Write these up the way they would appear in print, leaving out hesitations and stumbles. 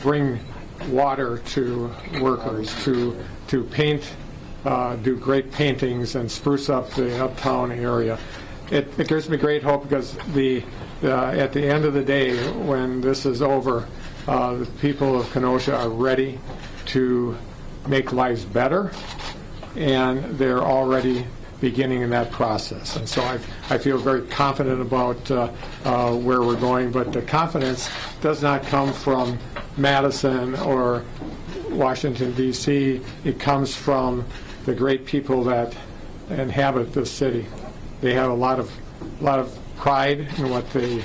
bring water to workers, to paint, do great paintings and spruce up the uptown area. It gives me great hope because at the end of the day, when this is over, the people of Kenosha are ready to make lives better, and they're already beginning in that process. And so I feel very confident about where we're going, but the confidence does not come from Madison or Washington, D.C. It comes from the great people that inhabit this city. They have a lot of pride in what they've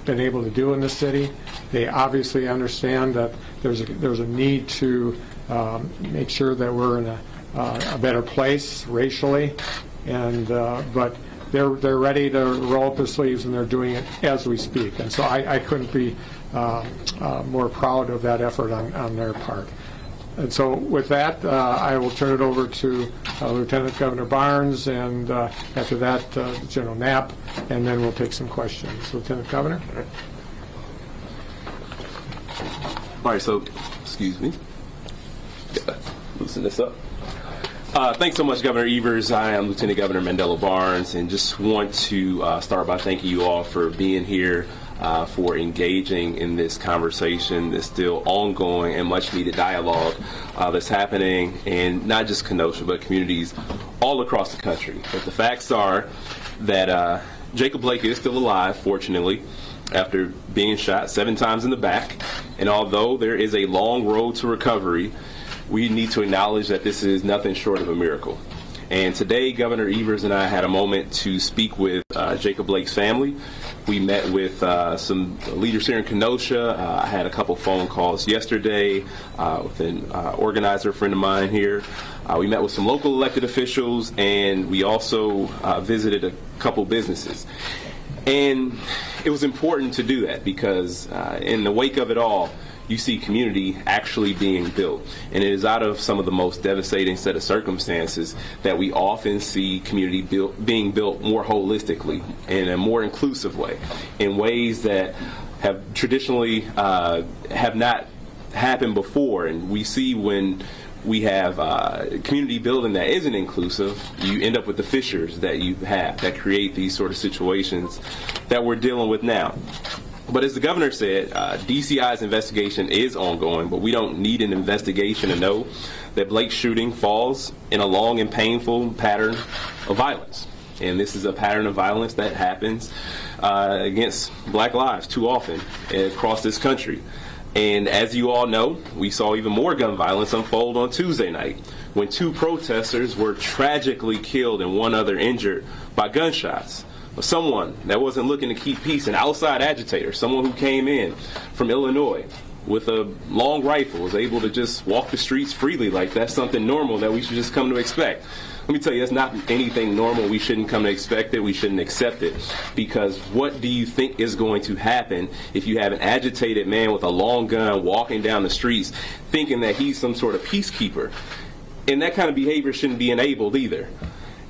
been able to do in the city. They obviously understand that there's a need to make sure that we're in a better place racially, and but they're ready to roll up their sleeves, and they're doing it as we speak. And so I couldn't be more proud of that effort on their part. And so with that, I will turn it over to Lieutenant Governor Barnes, and after that, General Knapp, and then we'll take some questions. Lieutenant Governor. All right, so, excuse me. Loosen this up. Thanks so much, Governor Evers. I am Lieutenant Governor Mandela Barnes, and just want to start by thanking you all for being here, for engaging in this conversation, this still ongoing and much needed dialogue that's happening in not just Kenosha, but communities all across the country. But the facts are that Jacob Blake is still alive, fortunately, after being shot 7 times in the back. And although there is a long road to recovery, we need to acknowledge that this is nothing short of a miracle. And today, Governor Evers and I had a moment to speak with Jacob Blake's family. We met with some leaders here in Kenosha. I had a couple phone calls yesterday with an organizer friend of mine here. We met with some local elected officials, and we also visited a couple businesses. And it was important to do that because in the wake of it all, you see community actually being built. And it is out of some of the most devastating set of circumstances that we often see community being built more holistically, in a more inclusive way, in ways that have traditionally have not happened before. And we see when we have community building that isn't inclusive, you end up with the fissures that you have that create these sort of situations that we're dealing with now. But as the governor said, DCI's investigation is ongoing, but we don't need an investigation to know that Blake's shooting falls in a long and painful pattern of violence. And this is a pattern of violence that happens against black lives too often across this country. And as you all know, we saw even more gun violence unfold on Tuesday night when 2 protesters were tragically killed and 1 other injured by gunshots. Someone that wasn't looking to keep peace, an outside agitator, someone who came in from Illinois with a long rifle, was able to just walk the streets freely like that's something normal that we should just come to expect. Let me tell you, that's not anything normal. We shouldn't come to expect it. We shouldn't accept it. Because what do you think is going to happen if you have an agitated man with a long gun walking down the streets thinking that he's some sort of peacekeeper? And that kind of behavior shouldn't be enabled either.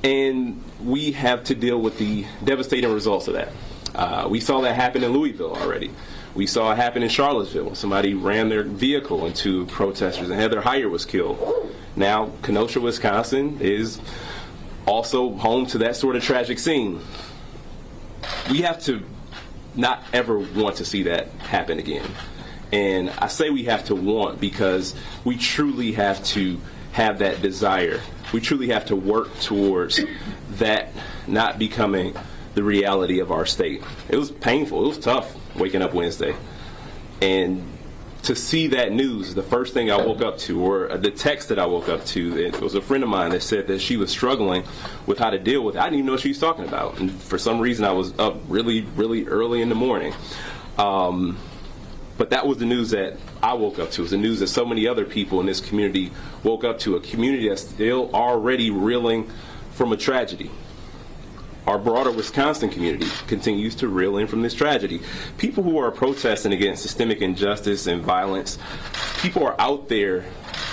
And we have to deal with the devastating results of that. We saw that happen in Louisville already. We saw it happen in Charlottesville. Somebody ran their vehicle into protesters and Heather Heyer was killed. Now, Kenosha, Wisconsin is also home to that sort of tragic scene. We have to not ever want to see that happen again. And I say we have to want because we truly have to have that desire. We truly have to work towards that not becoming the reality of our state. It was painful. It was tough waking up Wednesday. And to see that news, the first thing I woke up to, or the text that I woke up to, it was a friend of mine that said that she was struggling with how to deal with it. I didn't even know what she was talking about. And for some reason, I was up really, really early in the morning. But that was the news that I woke up to. It was the news that so many other people in this community woke up to, a community that's still already reeling from a tragedy. Our broader Wisconsin community continues to reel in from this tragedy. People who are protesting against systemic injustice and violence, people are out there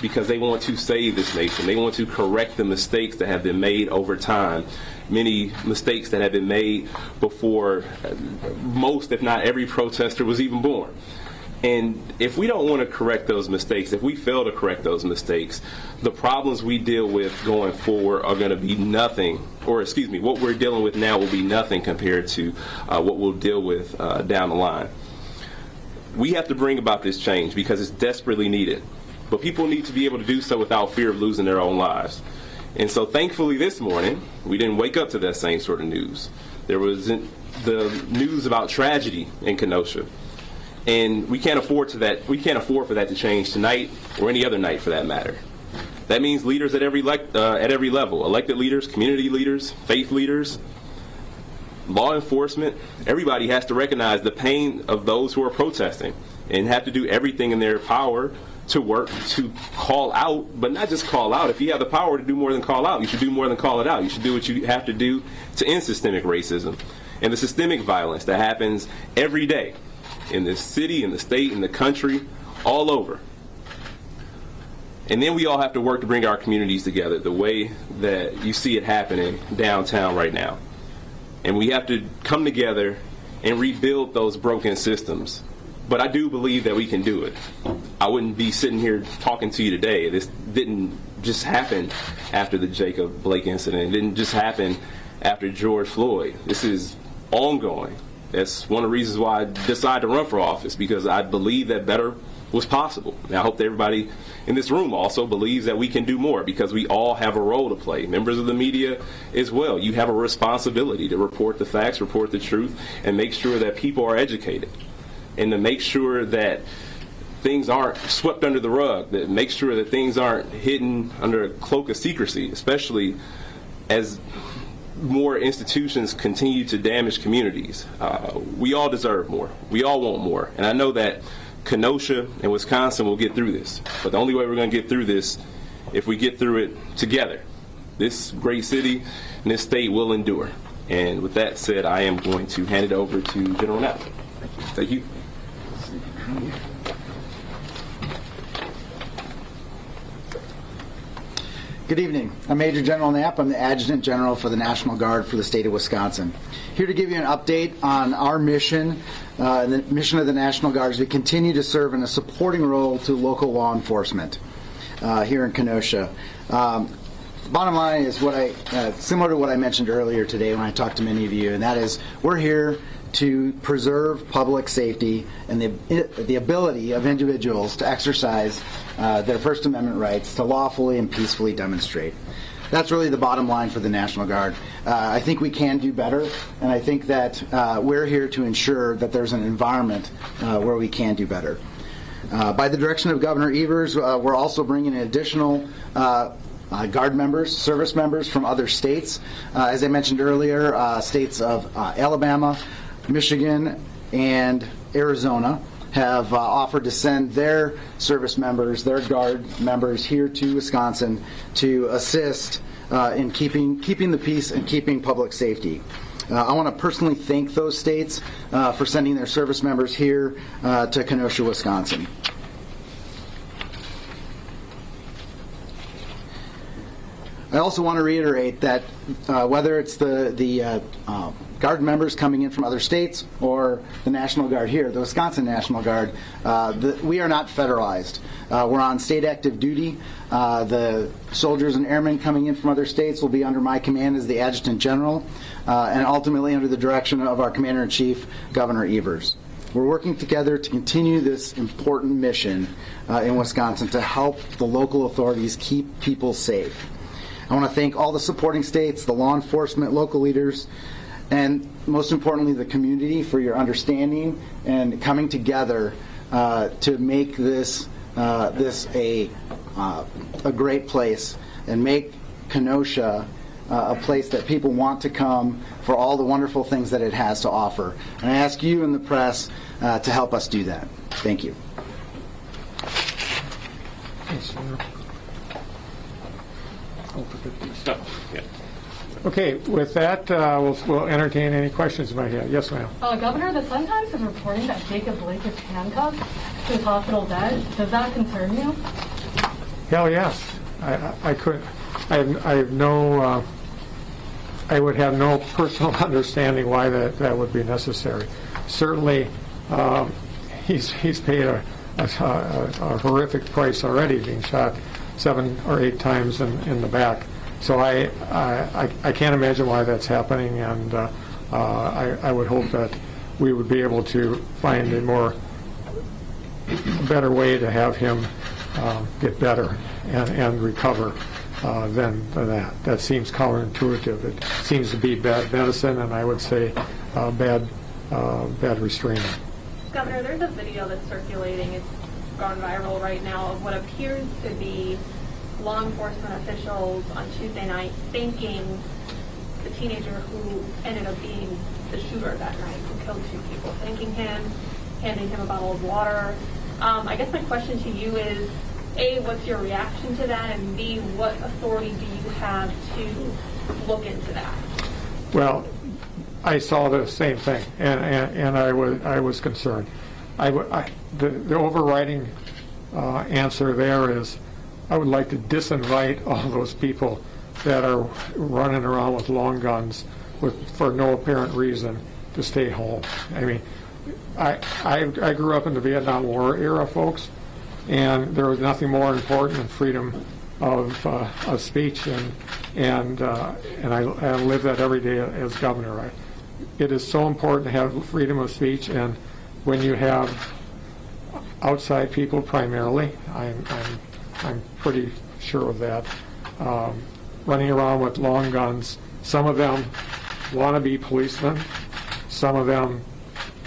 because they want to save this nation. They want to correct the mistakes that have been made over time. Many mistakes that have been made before most, if not every, protester was even born. And if we don't want to correct those mistakes, if we fail to correct those mistakes, the problems we deal with going forward are going to be nothing, or excuse me, what we're dealing with now will be nothing compared to what we'll deal with down the line. We have to bring about this change because it's desperately needed. But people need to be able to do so without fear of losing their own lives. And so thankfully this morning, we didn't wake up to that same sort of news. There was the news about tragedy in Kenosha. And we can't afford for that to change tonight or any other night for that matter. That means leaders at every level, elected leaders, community leaders, faith leaders, law enforcement, everybody has to recognize the pain of those who are protesting and have to do everything in their power to work to call out, but not just call out. If you have the power to do more than call out, you should do more than call it out. You should do what you have to do to end systemic racism and the systemic violence that happens every day in this city, in the state, in the country, all over. And then we all have to work to bring our communities together the way that you see it happening downtown right now. And we have to come together and rebuild those broken systems. But I do believe that we can do it. I wouldn't be sitting here talking to you today. This didn't just happen after the Jacob Blake incident. It didn't just happen after George Floyd. This is ongoing. That's one of the reasons why I decided to run for office, because I believe that better was possible. And I hope that everybody in this room also believes that we can do more, because we all have a role to play. Members of the media as well. You have a responsibility to report the facts, report the truth, and make sure that people are educated. And to make sure that things aren't swept under the rug, that make sure that things aren't hidden under a cloak of secrecy, especially as more institutions continue to damage communities. We all deserve more. We all want more. And I know that Kenosha and Wisconsin will get through this. But the only way we're going to get through this, if we get through it together. This great city and this state will endure. And with that said, I am going to hand it over to General Knapp. Thank you. Good evening. I'm Major General Knapp. I'm the Adjutant General for the National Guard for the state of Wisconsin. Here to give you an update on our mission, the mission of the National Guard as we continue to serve in a supporting role to local law enforcement here in Kenosha. Bottom line is similar to what I mentioned earlier today when I talked to many of you, and that is we're here to preserve public safety and the ability of individuals to exercise their First Amendment rights to lawfully and peacefully demonstrate. That's really the bottom line for the National Guard. I think we can do better, and I think that we're here to ensure that there's an environment where we can do better. By the direction of Governor Evers, we're also bringing in additional Guard members, service members from other states. As I mentioned earlier, states of Alabama, Michigan, and Arizona have offered to send their service members, their Guard members here to Wisconsin to assist in keeping the peace and keeping public safety. I want to personally thank those states for sending their service members here to Kenosha, Wisconsin. I also want to reiterate that whether it's the Guard members coming in from other states or the National Guard here, the Wisconsin National Guard, we are not federalized. We're on state active duty. The soldiers and airmen coming in from other states will be under my command as the Adjutant General, and ultimately under the direction of our Commander-in-Chief, Governor Evers. We're working together to continue this important mission in Wisconsin to help the local authorities keep people safe. I want to thank all the supporting states, the law enforcement, local leaders, and most importantly, the community for your understanding and coming together to make this a great place and make Kenosha a place that people want to come for all the wonderful things that it has to offer. And I ask you and the press to help us do that. Thank you. Thanks, Okay, with that, we'll entertain any questions you might have. Yes, ma'am. Governor, the Sun-Times is reporting that Jacob Blake is handcuffed to his hospital bed. Does that concern you? Hell yes. I would have no personal understanding why that would be necessary. Certainly, he's paid a horrific price already, being shot 7 or 8 times in the back. So I can't imagine why that's happening, and I would hope that we would be able to find a better way to have him get better and recover than that. That seems counterintuitive. It seems to be bad medicine, and I would say bad restraining. Governor, there's a video that's circulating. It's gone viral right now of what appears to be law enforcement officials on Tuesday night thanking the teenager who ended up being the shooter that night, who killed 2 people, thanking him, handing him a bottle of water. I guess my question to you is, A, what's your reaction to that, and B, what authority do you have to look into that? Well, I saw the same thing, and I was concerned. The overriding answer there is I would like to disinvite all those people that are running around with long guns for no apparent reason to stay home. I mean, I grew up in the Vietnam War era, folks, and there was nothing more important than freedom of speech, and I live that every day as governor. It is so important to have freedom of speech, and when you have outside people primarily, I'm pretty sure of that, running around with long guns. Some of them want to be policemen, some of them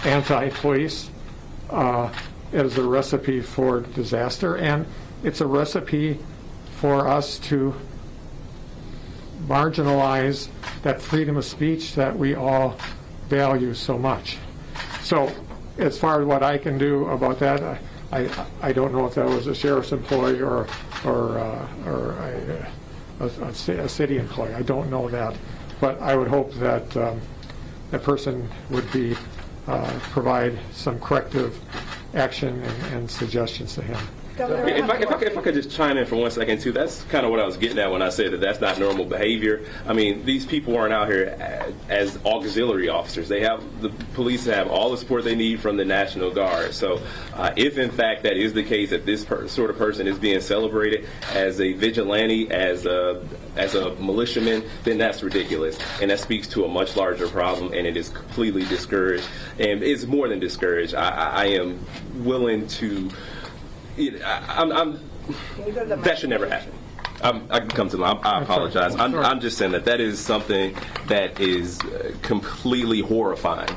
anti-police. It is a recipe for disaster, and it's a recipe for us to marginalize that freedom of speech that we all value so much. So as far as what I can do about that, I don't know if that was a sheriff's employee or a city employee. I don't know that, but I would hope that that person would be provide some corrective action and suggestions to him. If I could just chime in for 1 second, too, that's kind of what I was getting at when I said that that's not normal behavior. I mean, these people aren't out here as auxiliary officers. The police have all the support they need from the National Guard. So if, in fact, that is the case, that this sort of person is being celebrated as a vigilante, as a militiaman, then that's ridiculous. And that speaks to a much larger problem, and it is completely discouraged. And it's more than discouraged. I am willing to... that should never happen. I can come to them. I apologize. I'm just saying that is something that is completely horrifying.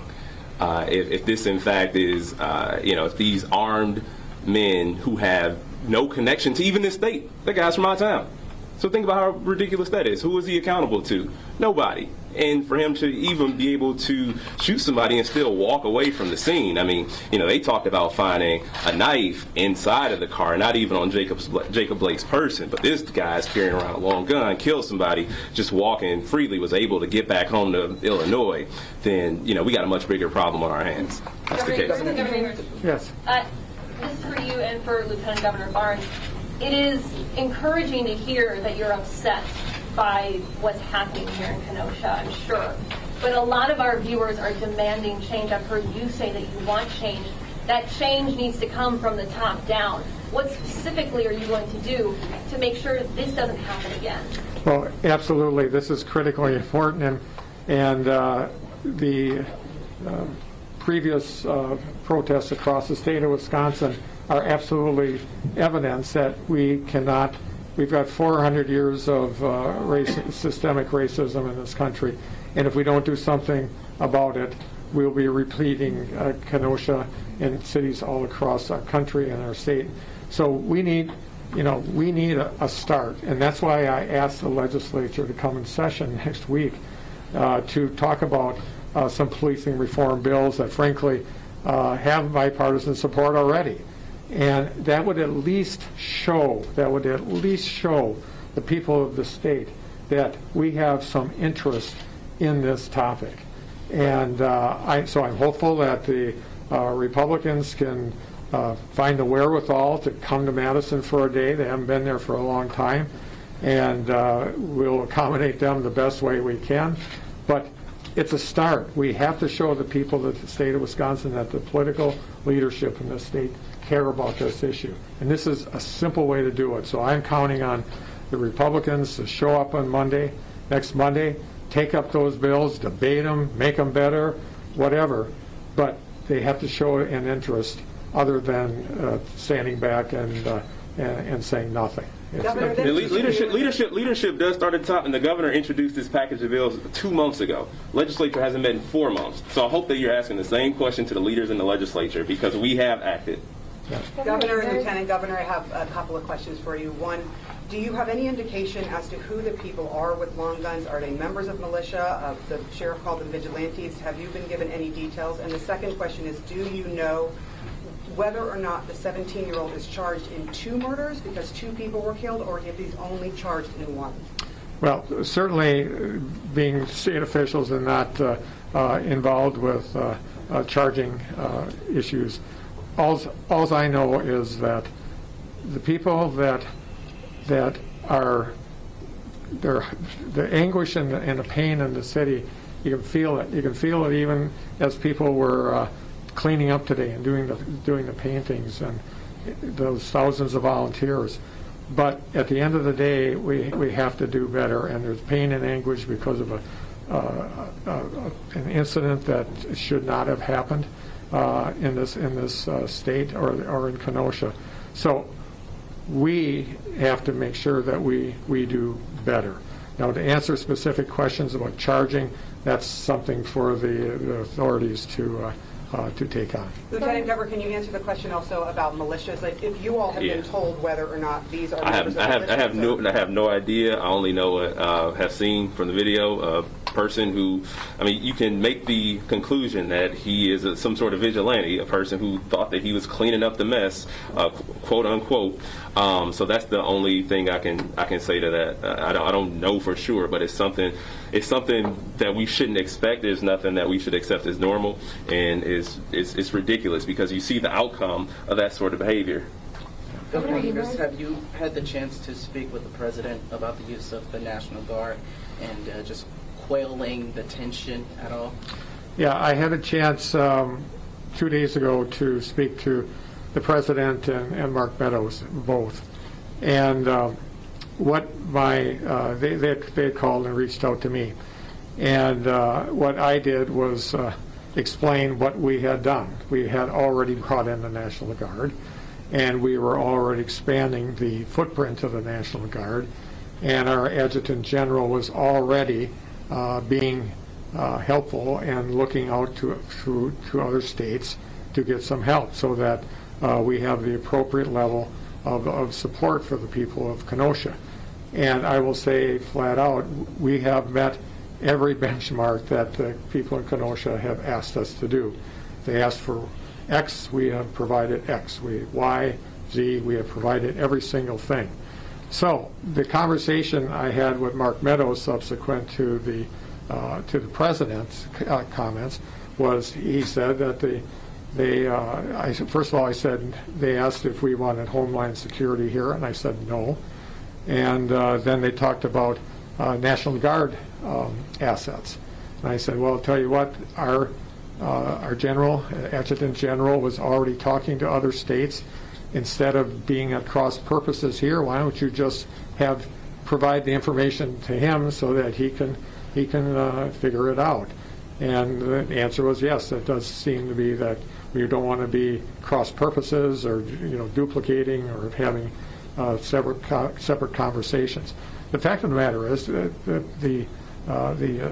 If this, in fact, is, if these armed men who have no connection to even this state, they're guys from our town. So think about how ridiculous that is. Who is he accountable to? Nobody. And for him to even be able to shoot somebody and still walk away from the scene. I mean, they talked about finding a knife inside of the car, not even on Jacob Blake's person. But this guy's carrying around a long gun, killed somebody, just walking freely, was able to get back home to Illinois. Then, we got a much bigger problem on our hands. That's the case. Governor, Yes. This is for you and for Lieutenant Governor Barnes. It is encouraging to hear that you're upset by what's happening here in Kenosha, I'm sure. But a lot of our viewers are demanding change. I've heard you say that you want change. That change needs to come from the top down. What specifically are you going to do to make sure that this doesn't happen again? Well, absolutely. This is critically important, and the previous protests across the state of Wisconsin are absolutely evidence that we've got 400 years of systemic racism in this country, and if we don't do something about it, we'll be repeating Kenosha in cities all across our country and our state. So we need a start, and that's why I asked the legislature to come in session next week to talk about some policing reform bills that frankly have bipartisan support already. And that would at least show the people of the state that we have some interest in this topic. And so I'm hopeful that the Republicans can find the wherewithal to come to Madison for a day. They haven't been there for a long time. And we'll accommodate them the best way we can. But it's a start. We have to show the people of the state of Wisconsin that the political leadership in the state care about this issue. And this is a simple way to do it. So I'm counting on the Republicans to show up on next Monday, take up those bills, debate them, make them better, whatever. But they have to show an interest other than standing back and saying nothing. Governor, The leadership does start at the top, and the governor introduced this package of bills 2 months ago. Legislature hasn't met in 4 months. So I hope that you're asking the same question to the leaders in the legislature, because we have acted. Governor and Lieutenant Governor, I have a couple of questions for you. One, do you have any indication as to who the people are with long guns? Are they members of militia? The sheriff called them vigilantes. Have you been given any details? And the second question is, do you know whether or not the 17-year-old is charged in 2 murders because 2 people were killed, or if he's only charged in 1? Well, certainly being state officials and not involved with charging issues, all I know is that the people that are the anguish and the pain in the city, you can feel it. You can feel it even as people were cleaning up today and doing the paintings and those thousands of volunteers. But at the end of the day, we have to do better, and there's pain and anguish because of an incident that should not have happened in this state or in Kenosha. So we have to make sure that we do better. Now, to answer specific questions about charging, that's something for the authorities to take on. Lieutenant Governor, can you answer the question also about militias? Like, if you all have been told whether or not these are members of militias? I have no idea. I only know have seen from the video a person who, I mean, you can make the conclusion that he is some sort of vigilante, a person who thought that he was cleaning up the mess, quote unquote. So that's the only thing I can say to that. I don't know for sure, but it's something that we shouldn't expect. There's nothing that we should accept as normal, and it's ridiculous because you see the outcome of that sort of behavior. Governor Evers, have you had the chance to speak with the president about the use of the National Guard and just quelling the tension at all? Yeah, I had a chance 2 days ago to speak to the president and Mark Meadows both, and they had called and reached out to me, and what I did was explain what we had done. We had already brought in the National Guard, and we were already expanding the footprint of the National Guard, and our Adjutant General was already being helpful and looking out to other states to get some help so that we have the appropriate level of support for the people of Kenosha. And I will say flat out, we have met every benchmark that the people in Kenosha have asked us to do. They asked for X, we have provided X. Y, Z, we have provided every single thing. So the conversation I had with Mark Meadows subsequent to the president's comments was, he said that first of all, I said they asked if we wanted Homeland Security here, and I said no. And then they talked about National Guard assets. And I said, well, I'll tell you what, our general, Adjutant General, was already talking to other states. Instead of being at cross purposes here, why don't you just provide the information to him so that he can figure it out? And the answer was yes. It does seem to be that we don't want to be cross purposes or duplicating or having separate conversations. The fact of the matter is that the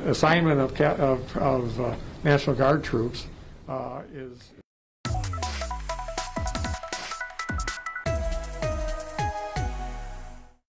assignment of National Guard troops is